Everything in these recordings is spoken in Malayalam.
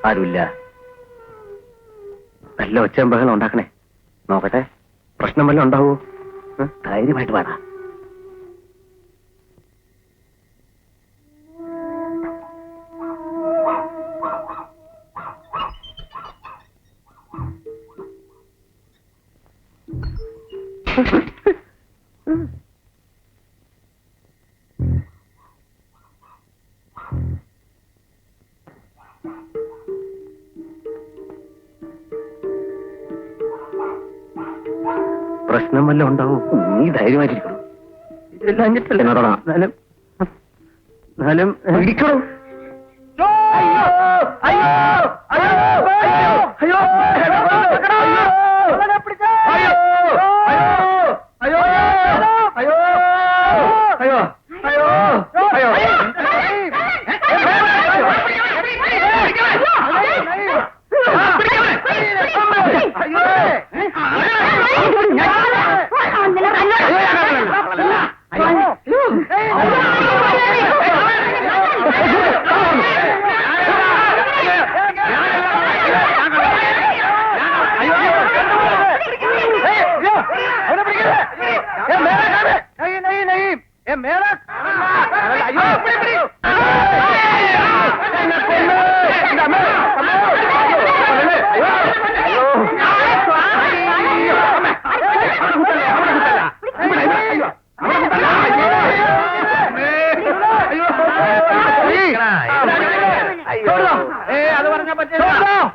ആരുമില്ല. നല്ല ഒച്ചയും ബഹളം ഉണ്ടാക്കണേ. നോക്കട്ടെ, പ്രശ്നം വല്ലതും ഉണ്ടാവോ? ധൈര്യമായിട്ട് പാടാ. പ്രശ്നം വല്ലതും ഉണ്ടാവും. നീ ധൈര്യമായിട്ടിരിക്കണം. ഇതെല്ലാം അഞ്ഞിട്ടല്ലേ നടടാ. എന്നാലും ഇരിക്കണം.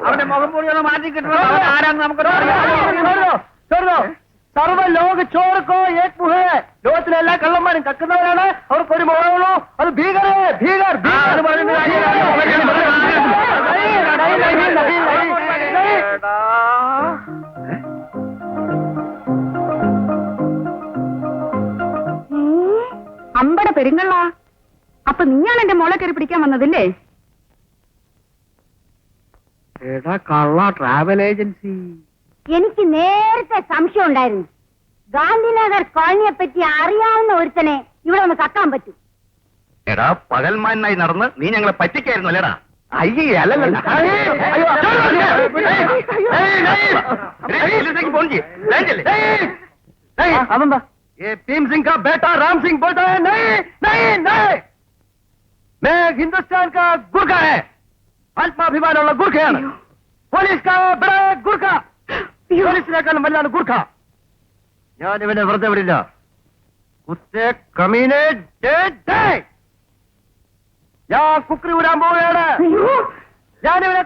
അവന്റെ മുഖം പൊടിയൊന്ന് മാറ്റി കിട്ടണം. ആരാന്ന് നമുക്ക് സർവ ലോക ചോർക്കോ ഏക് മുഹേ. ലോകത്തിലെ എല്ലാ കള്ളന്മാരും കക്കുന്നവരാണ്. അവർക്കൊരു മുഖമുള്ളൂ, അത് ഭീകര ഭീകർ. അമ്പട പെരുങ്ങള്ള. അപ്പൊ നീയാണ് എന്റെ മോളെ കയറി പിടിക്കാൻ വന്നതില്ലേ? എടാ കള്ള ട്രാവൽ ഏജൻസി. എനിക്ക് നേരത്തെ സംശയം ഉണ്ടായിരുന്നു. ഗാന്ധിനഗർ കോളനിയെ പറ്റി അറിയാവുന്ന ഒരുത്തനെ ഇവിടെ ഒന്ന് കക്കാൻ പറ്റും. എടാ പകൽമാനായി നടന്ന് നീ ഞങ്ങളെ പറ്റിക്കായിരുന്നു അല്ലേടാ? അയ്യേ അല്ലല്ല. അതെന്താ? ഭീം സിംഗ് കാ ബേട്ടാ രാം സിംഗ് ബോൾതാ ഹൈ. नहीं नहीं नहीं, मैं हिंदुस्तान का गुरखा है. ആത്മാഭിമാനമുള്ള ഗുർഖയാണ്. പോലീസ് കാ ബഡാ ഗുർഖ. പോലീസിനേക്കാളും വല്ലാണ് ഗുർഖ. ഞാൻ ഇവനെ വെറുതെ വിടില്ല. കുത്തേ കമീനെ ഞാൻ കുക്കറി ഊരാൻ പോവുകയാണ്. ഞാനിവനെ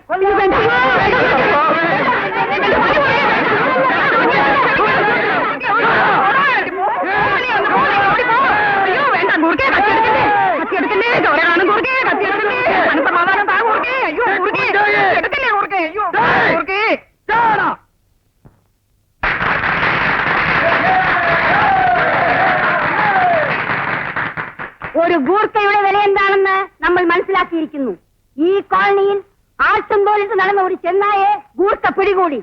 ഒരു ഗൂർഖയുടെ വില എന്താണെന്ന് നമ്മൾ മനസ്സിലാക്കിയിരിക്കുന്നു. ഈ കോളനിയിൽ ആട്ടും തോലിട്ട് നടന്ന ഒരു ചെന്നായെ ഗൂർഖ പിടികൂടി.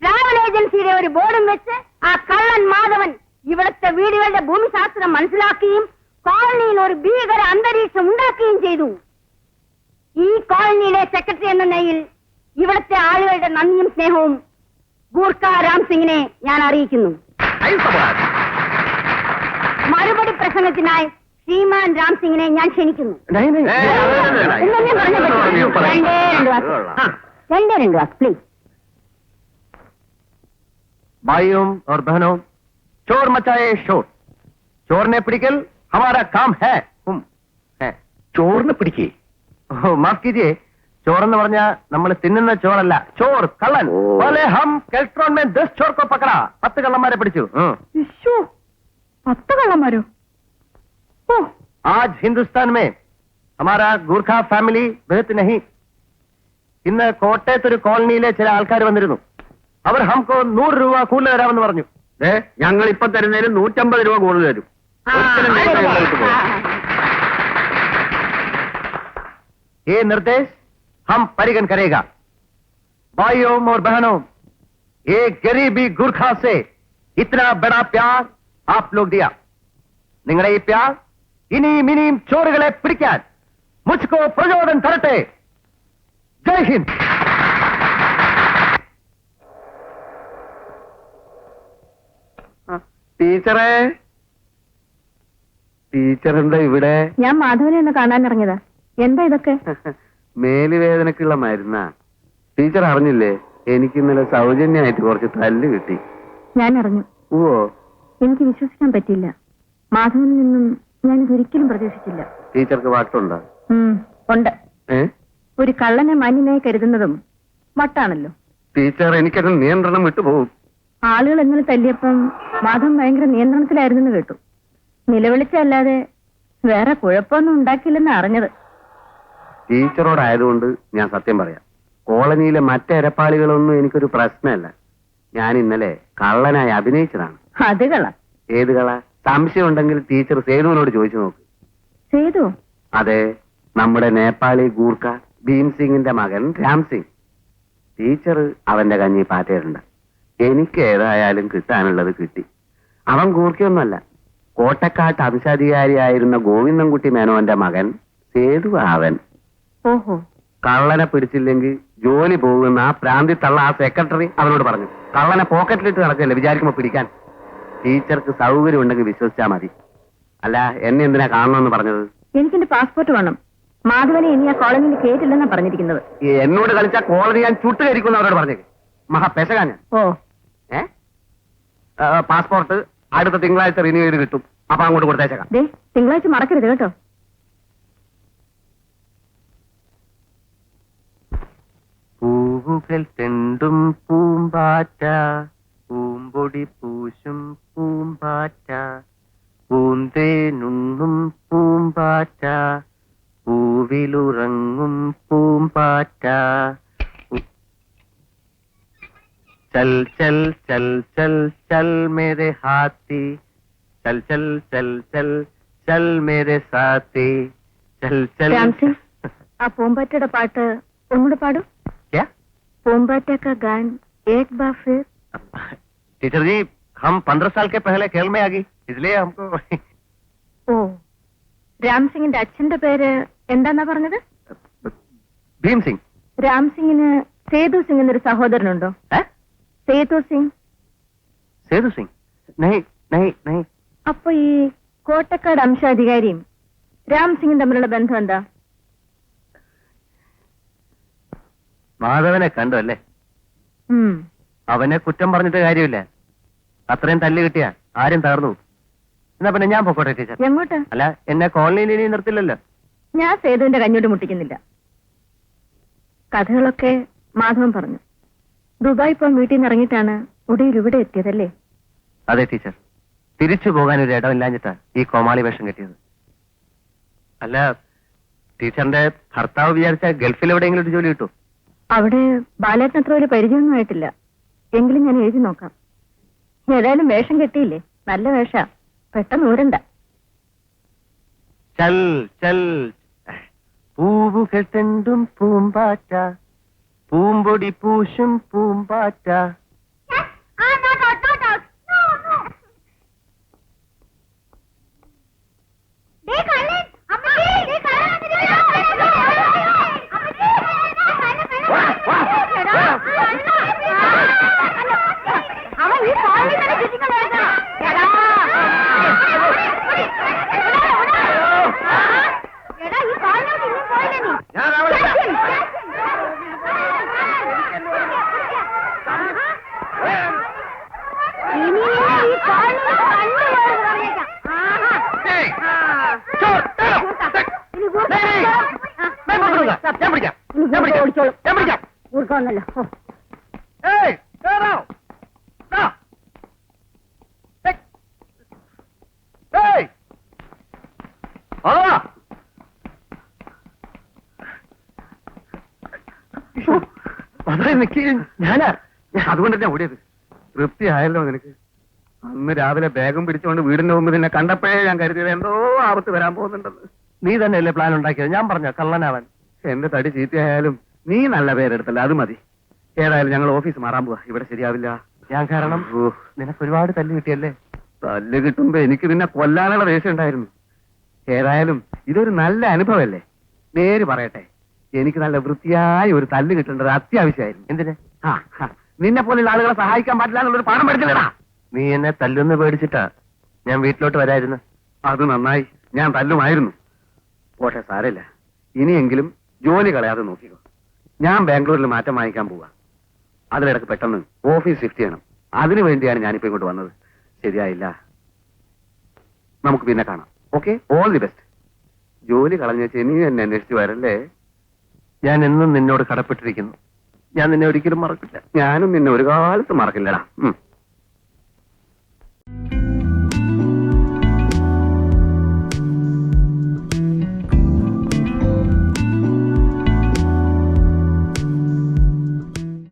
ട്രാവൽ ഏജൻസിയുടെ ഒരു ബോർഡും വെച്ച് ആ കള്ളൻ മാധവൻ ഇവിടുത്തെ വീടുകളുടെ ഭൂമിശാസ്ത്രം മനസ്സിലാക്കുകയും കോളനിയിൽ ഒരു ഭീകര അന്തരീക്ഷം ഉണ്ടാക്കുകയും ചെയ്തു. ഈ കോളനിയിലെ സെക്രട്ടറി എന്ന നിലയിൽ ഇവിടുത്തെ ആളുകളുടെ നന്ദിയും സ്നേഹവും ഗൂർഖ രാം സിംഗിനെ ഞാൻ അറിയിക്കുന്നു. മറുപടി പ്രസംഗത്തിനായി ശ്രീമാൻ രാം സിംഗിനെ ഞാൻ ക്ഷണിക്കുന്നു. രണ്ടേ വാക്ക് പ്ലീസ്. भाइयों और बहनों, चोर मचाए शोर. चोरने पिടിക്കൽ हमारा काम है. ചോറിനെ പിടിക്കേ? മാഫ് കീജിയേ, ചോറെന്ന് പറഞ്ഞാ നമ്മൾ തിന്നുന്ന ചോറല്ല, ചോർ കള്ളൻ. പോലെ ഹം കെൽട്രോൺ में 10 चोर को पकड़ा. 10 കള്ളന്മാരെ പിടിച്ചു. 10 കള്ളന്മാരോ? आज हिंदुस्तान में हमारा ഗൂർഖ ഫാമിലി ബഹുത് नहीं. ഇന്ന് കോട്ടയത്തൊരു കോളനിയിലെ ചില ആൾക്കാർ വന്നിരുന്നു. അവർ ഹംകോ 100 രൂപ കൂടുതൽ തരാമെന്ന് പറഞ്ഞു. ഞങ്ങൾ ഇപ്പൊ തരുന്നതിന് 150 രൂപ കൂടുതൽ തരും. ये निर्देश हम परिगण करेगा. भाइयों और बहनों, एक गरीबी गुरखा से इतना बड़ा प्यार आप लोग दिया. നിങ്ങളുടെ ഈ പ്യാർ ഇനിയും ഇനിയും ചോറുകളെ പിടിക്കാൻ മുझको പ്രചോദനം തരട്ടെ. ജയ് ഹിന്ദ്. ടീച്ചറേ, ടീച്ചർ എന്താ ഇവിടെ? ഞാൻ മാധവനെ ഒന്ന് കാണാൻ ഇറങ്ങിയതാ. എന്താ ഇതൊക്കെ? മേലുവേദനക്കുള്ള മരുന്നാ. ടീച്ചർ അറിഞ്ഞില്ലേ, എനിക്ക് ഇന്നലെ സൗജന്യമായിട്ട് കുറച്ച് തല്ല് കിട്ടി. ഞാൻ അറിഞ്ഞു. ഓ, എനിക്ക് വിശ്വസിക്കാൻ പറ്റില്ല. മാധവനിൽ നിന്നും ഞാനിത് ഒരിക്കലും പ്രതീക്ഷിച്ചില്ല. ടീച്ചർക്ക് വാട്ടുണ്ടോ? ഉണ്ട്. ഒരു കള്ളനെ മാന്യനായി കരുതുന്നതും വട്ടാണല്ലോ. ടീച്ചർ, എനിക്കത് നിയന്ത്രണം വിട്ടുപോകും. ആളുകൾ എങ്ങനെ തല്ലിയപ്പം മാധവൻ ഭയങ്കര നിയന്ത്രണത്തിലായിരുന്നെന്ന് കേട്ടു. നിലവിളിച്ചല്ലാതെ വേറെ കുഴപ്പമൊന്നും ഉണ്ടാക്കില്ലെന്ന് അറിഞ്ഞത്. ടീച്ചറോടായതുകൊണ്ട് ഞാൻ സത്യം പറയാം, കോളനിയിലെ മറ്റെരപ്പാളികളൊന്നും എനിക്കൊരു പ്രശ്നമല്ല. ഞാൻ ഇന്നലെ കള്ളനായി അഭിനയിച്ചതാണ്. അത് കള. ഏത് കള? സംശയം ഉണ്ടെങ്കിൽ ടീച്ചർ സേതുവിനോട് ചോദിച്ചു നോക്ക്. സേതു? അതെ, നമ്മുടെ നേപ്പാളി ഗൂർഖ ഭീം സിംഗിന്റെ മകൻ രാം സിംഗ്. ടീച്ചർ അവന്റെ കഞ്ഞി പാറ്റേറുണ്ട്. എനിക്ക് ഏതായാലും കിട്ടാനുള്ളത് കിട്ടി. അവൻ ഗൂർഖയൊന്നുമല്ല, കോട്ടക്കാട്ട് അംശാധികാരിയായിരുന്ന ഗോവിന്ദൻകുട്ടി മേനോന്റെ മകൻ സേതു അവൻ. ഓഹോ. കള്ളനെ പിടിച്ചില്ലെങ്കിൽ ജോലി പോകുന്ന ആ പ്രാന്തി തള്ള ആ സെക്രട്ടറി അവനോട് പറഞ്ഞു. കള്ളനെ പോക്കറ്റിലിട്ട് നടക്കല്ലേ വിചാരിക്കുമ്പോ പിടിക്കാൻ. ടീച്ചർക്ക് സൗകര്യം ഉണ്ടെങ്കിൽ വിശ്വസിച്ചാ മതി. അല്ല, എന്നെ എന്തിനാ കാണണമെന്ന് പറഞ്ഞത്? എനിക്കെന്റെ പാസ്പോർട്ട് വേണം. മാധവനെ ഇനി ആ കോളനിയിൽ കേട്ടില്ലെന്നാ പറഞ്ഞിരിക്കുന്നത്. എന്നോട് കളിച്ച കോളനി ഞാൻ ചുട്ടുകരിക്കുന്ന അവരോട് പറഞ്ഞേക്ക്. മഹാപെശകാ ഞാൻ. ഓ. പാസ്പോർട്ട് അടുത്ത തിങ്കളാഴ്ച റിന്യൂ ചെയ്ത് കിട്ടും. അപ്പൊ അങ്ങോട്ട് കൊടുത്തേച്ചേക്കാം. തിങ്കളാഴ്ച മറക്കരുത് കേട്ടോ. പൂവുകൾ തെണ്ടും പൂമ്പാറ്റ, പൂമ്പൊടി പൂശും പൂമ്പാറ്റ, പൂന്തേനുണ്ണും പൂമ്പാറ്റ, പൂവിലുറങ്ങും പൂമ്പാറ്റ. ചൽ ചൽ ചൽ ചൽ ചൽ മേരെ ഹാത്തി, ചൽ ചൽ ചൽ ചൽ ചൽ മേരെ സാത്തി, ചൽ ചൽ. ആ പൂമ്പാറ്റയുടെ പാട്ട് ഒന്നുകൂടെ പാടും. पूम्बाटा का गान एक बार फिर. टीचर जी, हम 15 साल के पहले खेल में आ गई, इसलिए हमको. ഓ, രാം സിംഗിന്റെ അച്ഛന്റെ പേര് എന്താന്നാ പറഞ്ഞത്? ഭീം സിംഗ്. രാം സിംഗിന് സേതു സിംഗ് എന്നൊരു സഹോദരനുണ്ടോ? സേതു സിംഗ്. സേതു സിംഗ്? नहीं नहीं नहीं. അപ്പൊ ഈ കോട്ടക്കാട് അംശാധികാരിയും രാം സിംഗും തമ്മിലുള്ള ബന്ധം എന്താ? മാധവനെ കണ്ടു അല്ലേ? അവനെ കുറ്റം പറഞ്ഞിട്ട് കാര്യമില്ല. അത്രയും തല്ല് കിട്ടിയ ആരും തകർന്നു. എന്നാ പിന്നെ ഞാൻ പൊക്കോട്ടെ ടീച്ചർ. എങ്ങോട്ട്? അല്ല, എന്നെ കോളനിയിൽ ഇനി നിർത്തില്ലല്ലോ. ഞാൻ സേതുവിന്റെ കഞ്ഞോട്ട് മുട്ടിക്കുന്നില്ല. കഥകളൊക്കെ മാധവൻ പറഞ്ഞു. ദുബായ് പോകാൻ വീട്ടിൽ നിന്ന് ഇറങ്ങിയിട്ടാണ് ഒടുവിൽ ഇവിടെ എത്തിയതല്ലേ? അതെ ടീച്ചർ, തിരിച്ചു പോകാൻ ഒരു ഇടമില്ലാഞ്ഞിട്ടാ ഈ കോമാളി വേഷം കെട്ടിയത്. അല്ല, ടീച്ചറിന്റെ ഭർത്താവ് വിചാരിച്ച ഗൾഫിൽ എവിടെയെങ്കിലും ഒരു ജോലി കിട്ടും. അവിടെ ബാലേട്ടന് അത്ര വലിയ പരിചയമൊന്നും ആയിട്ടില്ല. എങ്കിലും ഞാൻ എഴുതി നോക്കാം. ഏതായാലും വേഷം കെട്ടിയില്ലേ, നല്ല വേഷ. പെട്ടെന്ന് ഊരണ്ട. ചൽ ചൽ പൂവു കെട്ടും പൂമ്പാറ്റ, പൂമ്പൊടി പൂശും പൂമ്പാറ്റ. ഞാനാ അതുകൊണ്ട് തന്നെ ഓടിയത്. തൃപ്തിയായല്ലോ നിനക്ക്? അന്ന് രാവിലെ ബാഗും പിടിച്ചുകൊണ്ട് വീടിന്റെ മുമ്പ് നിന്നെ കണ്ടപ്പോഴേ ഞാൻ കരുതിയത് എന്തോ ആപത്ത് വരാൻ പോകുന്നുണ്ടെന്ന്. നീ തന്നെയല്ലേ പ്ലാൻ ഉണ്ടാക്കിയത്? ഞാൻ പറഞ്ഞ കള്ളനാവാൻ. എന്റെ തടി ചീത്തയായാലും നീ നല്ല പേരെടുത്തല്ല, അത് മതി. ഏതായാലും ഞങ്ങൾ ഓഫീസ് മാറാൻ പോവാ. ഇവിടെ ശരിയാവില്ല. ഞാൻ കാരണം നിനക്ക് ഒരുപാട് തല്ല് കിട്ടിയല്ലേ? തല്ല് കിട്ടുമ്പോ എനിക്ക് നിന്നെ കൊല്ലാനുള്ള ദേഷ്യം ഉണ്ടായിരുന്നു. ഏതായാലും ഇതൊരു നല്ല അനുഭവമല്ലേ? നേര് പറയട്ടെ, എനിക്ക് നല്ല വൃത്തിയായി ഒരു തല്ല് കിട്ടേണ്ടത് അത്യാവശ്യമായിരുന്നു. എന്തിന്? നിന്നെ പോലുള്ള ആളുകളെ സഹായിക്കാൻ പാടില്ല എന്നുള്ളൊരു പാഠം പഠിച്ചില്ലടാ. നീ എന്നെ തല്ലുന്ന് പേടിച്ചിട്ടാ ഞാൻ വീട്ടിലോട്ട് വരായിരുന്നു. അത് നന്നായി, ഞാൻ തല്ലുമായിരുന്നു. പോട്ടെ, സാരമില്ല. ഇനിയെങ്കിലും ജോലി കളയാതെ നോക്കിക്കോ. ഞാൻ ബാംഗ്ലൂരിൽ മാറ്റം വാങ്ങിക്കാൻ പോവാ. അതിലിടക്ക് പെട്ടെന്ന് ഓഫീസ് ഷിഫ്റ്റ് ചെയ്യണം. അതിനു വേണ്ടിയാണ് ഞാനിപ്പോ ഇങ്ങോട്ട് വന്നത്. ശരിയായില്ല, നമുക്ക് പിന്നെ കാണാം. Okay, all the best. ജോലി കളഞ്ഞ നീ എന്നെ അന്വേഷിച്ച് വരല്ലേ. ഞാൻ എന്നും നിന്നോട് കടപ്പെട്ടിരിക്കുന്നു. ഞാൻ നിന്നെ ഒരിക്കലും മറക്കില്ല. ഞാനും നിന്നെ ഒരു കാലത്ത് മറക്കില്ലടാ.